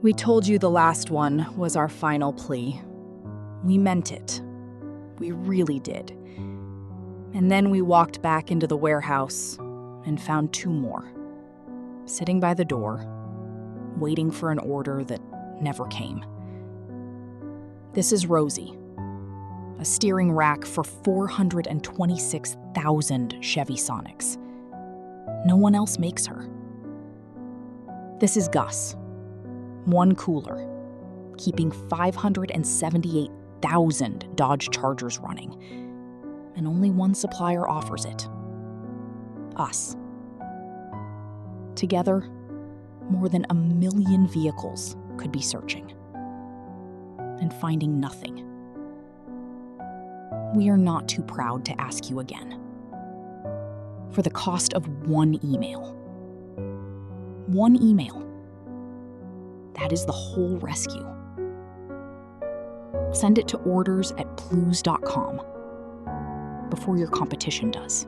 We told you the last one was our final plea. We meant it. We really did. And then we walked back into the warehouse and found 2 more, sitting by the door, waiting for an order that never came. This is Rosie, a steering rack for 426,000 Chevy Sonics. No one else makes her. This is Gus, 1 cooler, keeping 578,000 Dodge Chargers running, and only 1 supplier offers it. Us. Together, more than 1 million vehicles could be searching and finding nothing. We are not too proud to ask you again. For the cost of 1 email. 1 email. That is the whole rescue. Send it to orders@plews.com before your competition does.